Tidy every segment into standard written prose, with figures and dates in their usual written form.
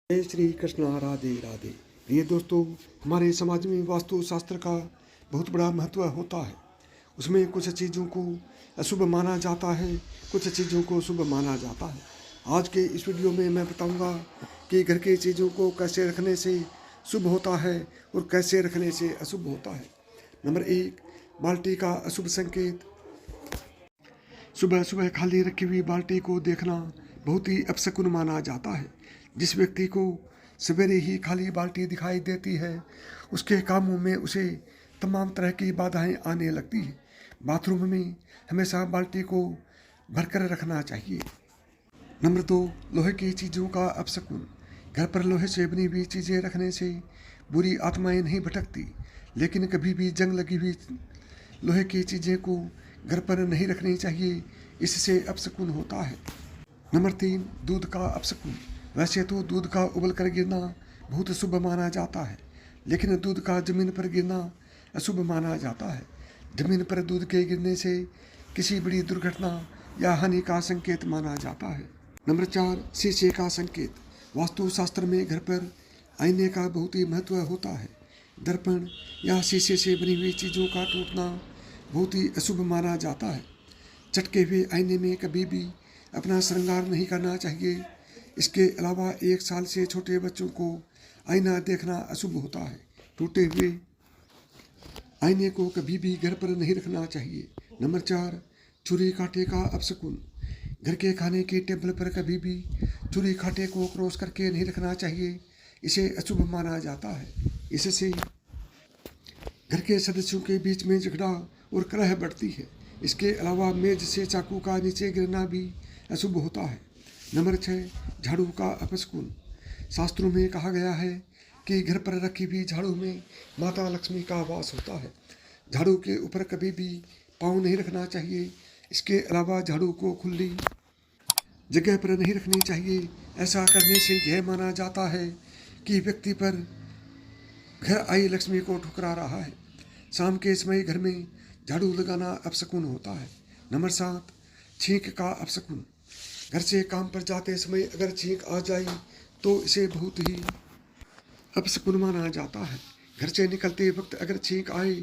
जय श्री कृष्णा, राधे राधे। प्रिय दोस्तों, हमारे समाज में वास्तु शास्त्र का बहुत बड़ा महत्व होता है। उसमें कुछ चीज़ों को अशुभ माना जाता है, कुछ चीज़ों को शुभ माना जाता है। आज के इस वीडियो में मैं बताऊंगा कि घर की चीज़ों को कैसे रखने से शुभ होता है और कैसे रखने से अशुभ होता है। नंबर 1, बाल्टी का अशुभ संकेत। सुबह सुबह खाली रखी हुई बाल्टी को देखना बहुत ही अपशकुन माना जाता है। जिस व्यक्ति को सवेरे ही खाली बाल्टी दिखाई देती है, उसके कामों में उसे तमाम तरह की बाधाएं आने लगती है। बाथरूम में हमेशा बाल्टी को भरकर रखना चाहिए। नंबर 2, लोहे की चीज़ों का अपशकुन। घर पर लोहे से बनी हुई चीज़ें रखने से बुरी आत्माएं नहीं भटकती, लेकिन कभी भी जंग लगी हुई लोहे की चीज़ें को घर पर नहीं रखनी चाहिए, इससे अपशकुन होता है। नंबर 3, दूध का अपशकुन। वैसे तो दूध का उबल कर गिरना बहुत शुभ माना जाता है, लेकिन दूध का जमीन पर गिरना अशुभ माना जाता है। जमीन पर दूध के गिरने से किसी बड़ी दुर्घटना या हानि का संकेत माना जाता है। नंबर 4, शीशे का संकेत। वास्तुशास्त्र में घर पर आईने का बहुत ही महत्व होता है। दर्पण या शीशे से बनी हुई चीज़ों का टूटना बहुत ही अशुभ माना जाता है। चटके हुए आईने में कभी भी अपना श्रृंगार नहीं करना चाहिए। इसके अलावा 1 साल से छोटे बच्चों को आईना देखना अशुभ होता है। टूटे हुए आईने को कभी भी घर पर नहीं रखना चाहिए। नंबर 4, छुरी कांटे का अपशकुन। घर के खाने की टेबल पर कभी भी छुरी कांटे को क्रॉस करके नहीं रखना चाहिए, इसे अशुभ माना जाता है। इससे घर के सदस्यों के बीच में झगड़ा और कलह बढ़ती है। इसके अलावा मेज से चाकू का नीचे गिरना भी अशुभ होता है। नंबर 6, झाड़ू का अपशकुन। शास्त्रों में कहा गया है कि घर पर रखी हुई झाड़ू में माता लक्ष्मी का वास होता है। झाड़ू के ऊपर कभी भी पाँव नहीं रखना चाहिए। इसके अलावा झाड़ू को खुली जगह पर नहीं रखनी चाहिए। ऐसा करने से यह माना जाता है कि व्यक्ति पर घर आई लक्ष्मी को ठुकरा रहा है। शाम के समय घर में झाड़ू लगाना अपशकुन होता है। नंबर 7, छींक का अपशकुन। घर से काम पर जाते समय अगर छींक आ जाए तो इसे बहुत ही अपशकुन माना जाता है। घर से निकलते वक्त अगर छींक आए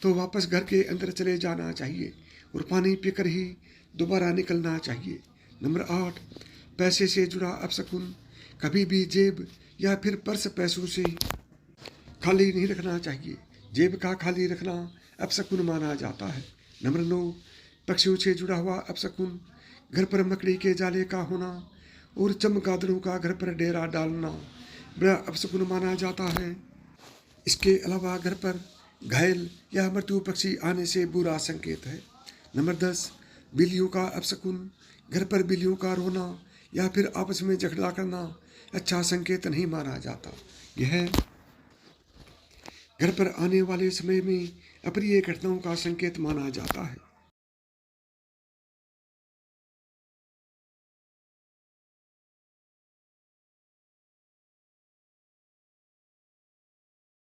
तो वापस घर के अंदर चले जाना चाहिए और पानी पीकर ही दोबारा निकलना चाहिए। नंबर 8, पैसे से जुड़ा अपशकुन। कभी भी जेब या फिर पर्स पैसों से खाली नहीं रखना चाहिए। जेब का खाली रखना अपशकुन माना जाता है। नंबर 9, पक्षियों से जुड़ा हुआ अपशकुन। घर पर मकड़ी के जाले का होना और चमगादड़ों का घर पर डेरा डालना बड़ा अपशकुन माना जाता है। इसके अलावा घर पर घायल या मृत्यु पक्षी आने से बुरा संकेत है। नंबर 10, बिल्लियों का अपशकुन। घर पर बिल्लियों का रोना या फिर आपस में झगड़ा करना अच्छा संकेत नहीं माना जाता। यह घर पर आने वाले समय में अप्रिय घटनाओं का संकेत माना जाता है।